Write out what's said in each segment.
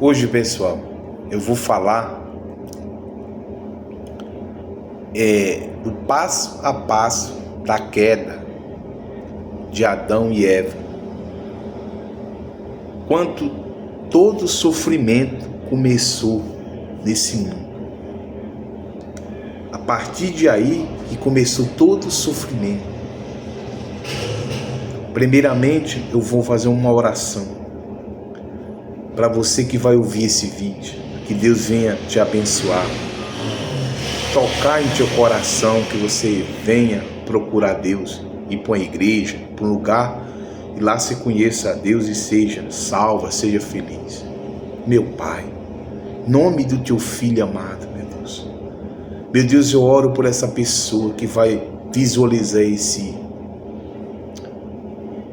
Hoje, pessoal, eu vou falar do passo a passo da queda de Adão e Eva. Quanto todo sofrimento começou nesse mundo. A partir de aí que começou todo o sofrimento. Primeiramente, eu vou fazer uma oração para você que vai ouvir esse vídeo. Que Deus venha te abençoar, tocar em teu coração, que você venha procurar Deus, ir para uma igreja, para um lugar, e lá se conheça a Deus e seja salva, seja feliz. Meu Pai, em nome do teu Filho amado, meu Deus, eu oro por essa pessoa que vai visualizar esse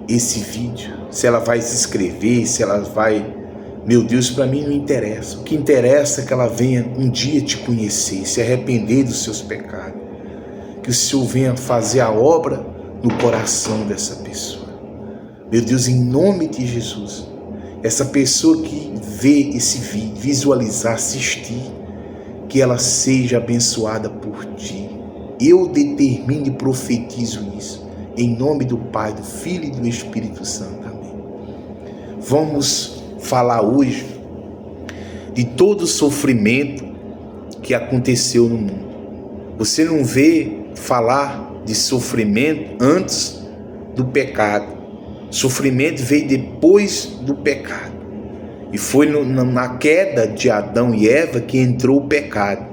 vídeo, se ela vai se inscrever, se ela vai... Meu Deus, para mim não interessa. O que interessa é que ela venha um dia te conhecer, se arrepender dos seus pecados. Que o Senhor venha fazer a obra no coração dessa pessoa. Meu Deus, em nome de Jesus, essa pessoa que vê esse vídeo, visualizar, assistir, que ela seja abençoada por ti. Eu determino e profetizo isso. Em nome do Pai, do Filho e do Espírito Santo. Amém. Vamos falar hoje de todo o sofrimento que aconteceu no mundo. Você não vê falar de sofrimento antes do pecado. Sofrimento veio depois do pecado. E foi na queda de Adão e Eva que entrou o pecado.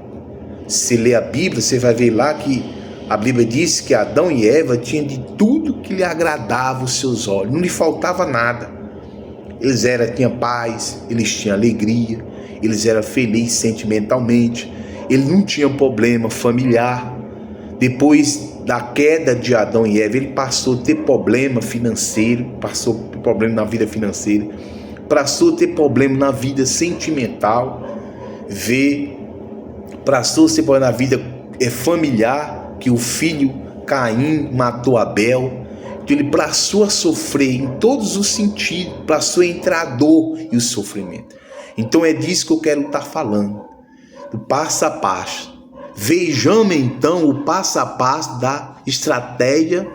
Se ler a Bíblia, você vai ver lá que a Bíblia diz que Adão e Eva tinham de tudo que lhe agradava os seus olhos. Não lhe faltava nada. Eles tinham paz, eles tinham alegria, eles eram felizes sentimentalmente, eles não tinham problema familiar. Depois da queda de Adão e Eva, ele passou a ter problema financeiro, passou a ter problema na vida financeira, passou a ter problema na vida sentimental, passou a ter problema na vida familiar, que o filho Caim matou Abel. Ele passou a sofrer em todos os sentidos, passou a entrar a dor e o sofrimento. Então é disso que eu quero estar falando, do passo a passo. Vejamos então o passo a passo da estratégia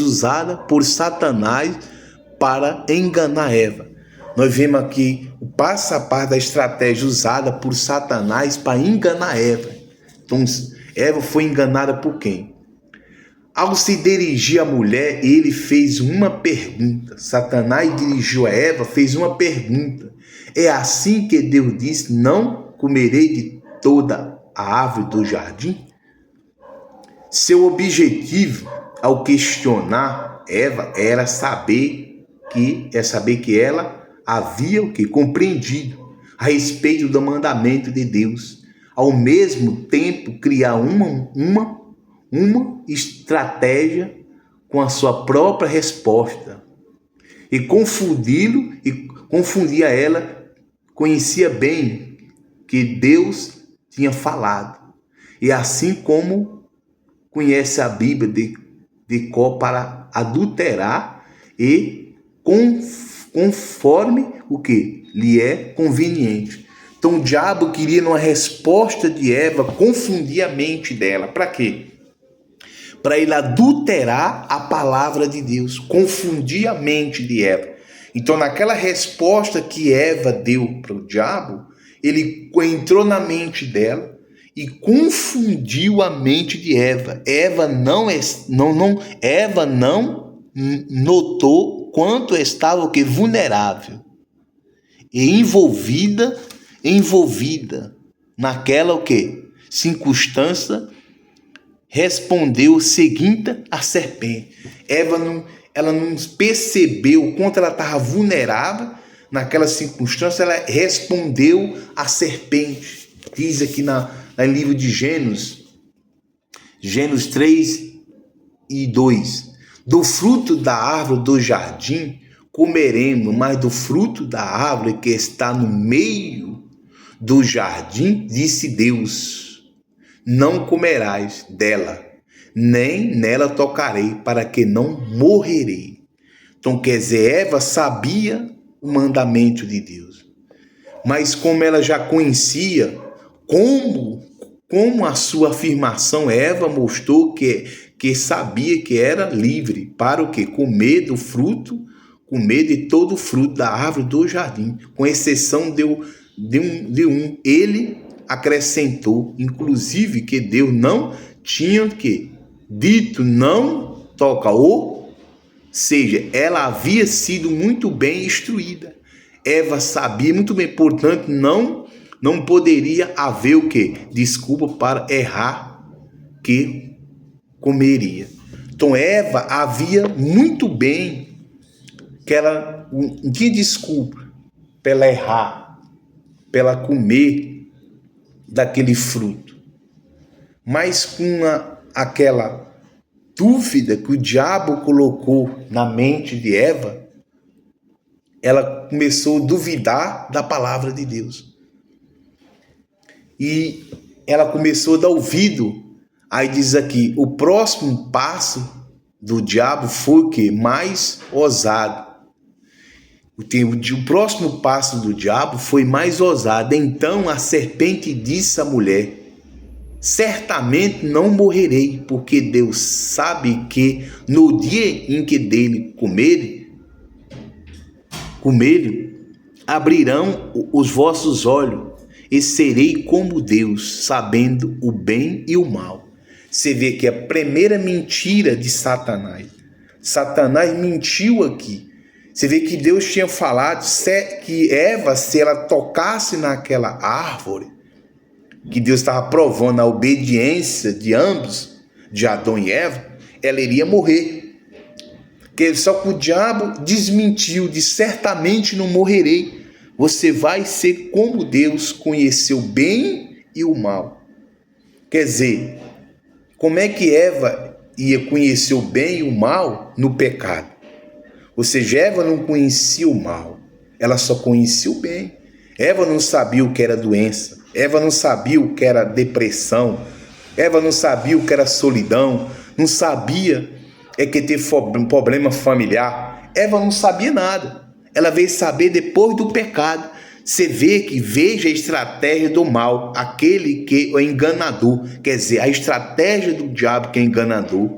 usada por Satanás para enganar Eva. Nós vemos aqui o passo a passo da estratégia usada por Satanás para enganar Eva. Então Eva foi enganada por quem? Ao se dirigir à mulher, ele fez uma pergunta. Satanás dirigiu a Eva, fez uma pergunta. É assim que Deus disse: não comerei de toda a árvore do jardim? Seu objetivo ao questionar Eva era saber que ela havia compreendido a respeito do mandamento de Deus. Ao mesmo tempo, criar uma estratégia com a sua própria resposta e confundia ela. Conhecia bem que Deus tinha falado, e assim como conhece a Bíblia de cor, para adulterar e conforme o que lhe é conveniente. Então o diabo queria, numa resposta de Eva, confundir a mente dela. Para quê? Para ele adulterar a palavra de Deus, confundir a mente de Eva. Então, naquela resposta que Eva deu para o diabo, ele entrou na mente dela e confundiu a mente de Eva. Eva não notou quanto estava o que vulnerável e envolvida naquela o que circunstância. Respondeu o seguinte à serpente. Ela não percebeu quanto ela estava vulnerável naquela circunstância. Ela respondeu à serpente. Diz aqui no livro de Gênesis 3:2. Do fruto da árvore do jardim comeremos, mas do fruto da árvore que está no meio do jardim, disse Deus: não comerás dela, nem nela tocarei, para que não morrerei. Então, quer dizer, Eva sabia o mandamento de Deus, mas como ela já conhecia, como a sua afirmação, Eva mostrou que sabia que era livre para o quê? Comer do fruto, comer de todo o fruto da árvore do jardim, com exceção de um. Ele acrescentou, inclusive, que Deus não tinha que dito não toca, ou seja, ela havia sido muito bem instruída. Eva sabia muito bem, portanto, não poderia haver o quê? Desculpa para errar que comeria. Então Eva havia muito bem que ela não tinha desculpa para ela errar, para ela comer daquele fruto. Mas com aquela dúvida que o diabo colocou na mente de Eva, ela começou a duvidar da palavra de Deus. E ela começou a dar ouvido. Aí diz aqui, o próximo passo do diabo foi o quê? Mais ousado. O próximo passo do diabo foi mais ousado. Então a serpente disse à mulher, certamente não morrerei, porque Deus sabe que no dia em que dele comerem, abrirão os vossos olhos e serei como Deus, sabendo o bem e o mal. Você vê que a primeira mentira de Satanás. Satanás mentiu aqui. Você vê que Deus tinha falado que Eva, se ela tocasse naquela árvore, que Deus estava provando a obediência de ambos, de Adão e Eva, ela iria morrer. Só que o diabo desmentiu, disse, certamente não morrerei. Você vai ser como Deus, conheceu o bem e o mal. Quer dizer, como é que Eva ia conhecer o bem e o mal no pecado? Ou seja, Eva não conhecia o mal, ela só conhecia o bem. Eva não sabia o que era doença, Eva não sabia o que era depressão, Eva não sabia o que era solidão, não sabia que ter problema familiar. Eva não sabia nada. Ela veio saber depois do pecado. Você vê que veja a estratégia do mal, aquele que é enganador. Quer dizer, a estratégia do diabo que é enganador.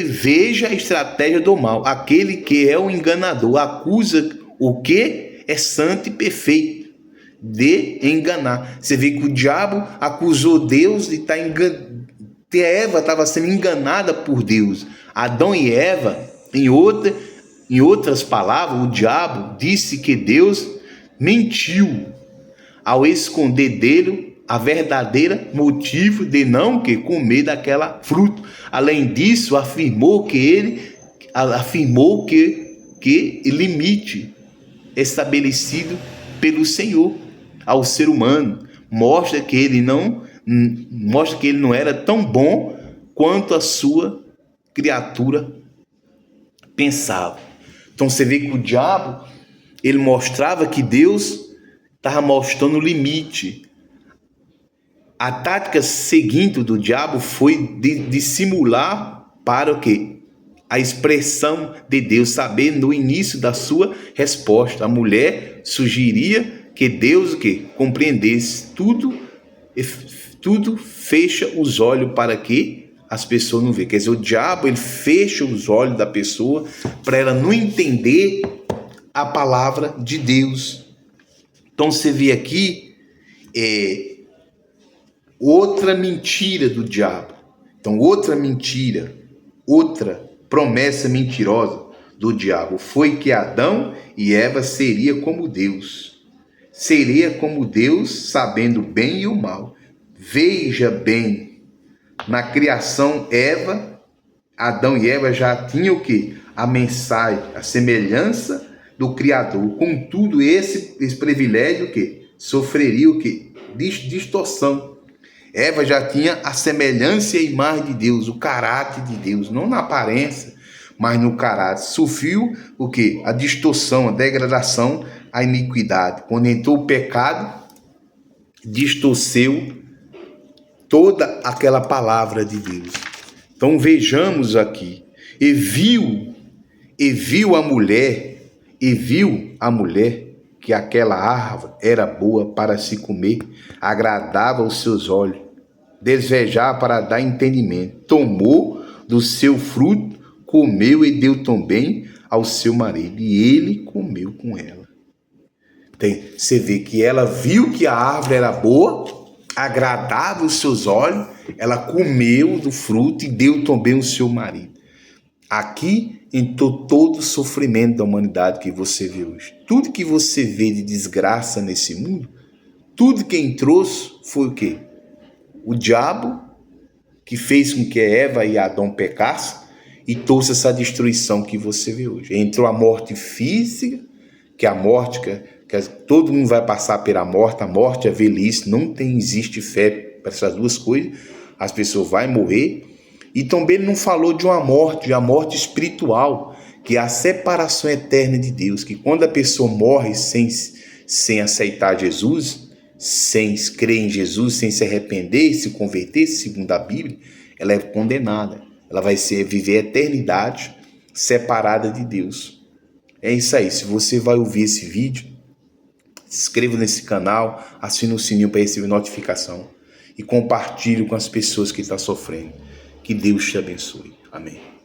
Veja a estratégia do mal, aquele que é o enganador, acusa o que é santo e perfeito de enganar. Você vê que o diabo acusou Deus de estar enganando. Eva estava sendo enganada por Deus. Adão e Eva, em outras palavras, o diabo disse que Deus mentiu ao esconder dele a verdadeira motivo de não comer daquela fruta. Além disso, afirmou que limite estabelecido pelo Senhor ao ser humano mostra que ele não era tão bom quanto a sua criatura pensava. Então você vê que o diabo, ele mostrava que Deus estava mostrando o limite. A tática seguinte do diabo foi de simular para o quê? A expressão de Deus, saber no início da sua resposta. A mulher sugeria que Deus compreendesse tudo fecha os olhos para que as pessoas não vejam. Quer dizer, o diabo ele fecha os olhos da pessoa para ela não entender a palavra de Deus. Então você vê aqui outra mentira do diabo. Então outra mentira, outra promessa mentirosa do diabo foi que Adão e Eva seria como Deus. Seria como Deus, sabendo o bem e o mal. Veja bem, na criação Adão e Eva já tinham o quê? A mensagem, a semelhança do Criador. Contudo, esse privilégio sofreria o quê? Distorção. Eva já tinha a semelhança e a imagem de Deus, o caráter de Deus, não na aparência, mas no caráter. Sofreu o quê? A distorção, a degradação, a iniquidade. Quando entrou o pecado, distorceu toda aquela palavra de Deus. Então vejamos aqui. E viu a mulher que aquela árvore era boa para se comer, agradável aos seus olhos, desejar para dar entendimento, tomou do seu fruto, comeu e deu também ao seu marido, e ele comeu com ela. Você vê que ela viu que a árvore era boa, agradável aos seus olhos, ela comeu do fruto e deu também ao seu marido. Aqui entrou todo o sofrimento da humanidade que você vê hoje. Tudo que você vê de desgraça nesse mundo, tudo quem trouxe foi o quê? O diabo, que fez com que Eva e Adão pecassem e trouxe essa destruição que você vê hoje. Entrou a morte física, que é a morte, que todo mundo vai passar pela morte, a morte, a velhice, não existe fé para essas duas coisas, as pessoas vão morrer. E também ele não falou de uma morte espiritual, que é a separação eterna de Deus, que quando a pessoa morre sem aceitar Jesus, sem crer em Jesus, sem se arrepender, se converter, segundo a Bíblia, ela é condenada. Ela vai viver a eternidade separada de Deus. É isso aí. Se você vai ouvir esse vídeo, se inscreva nesse canal, assine o sininho para receber notificação e compartilhe com as pessoas que estão sofrendo. Que Deus te abençoe. Amém.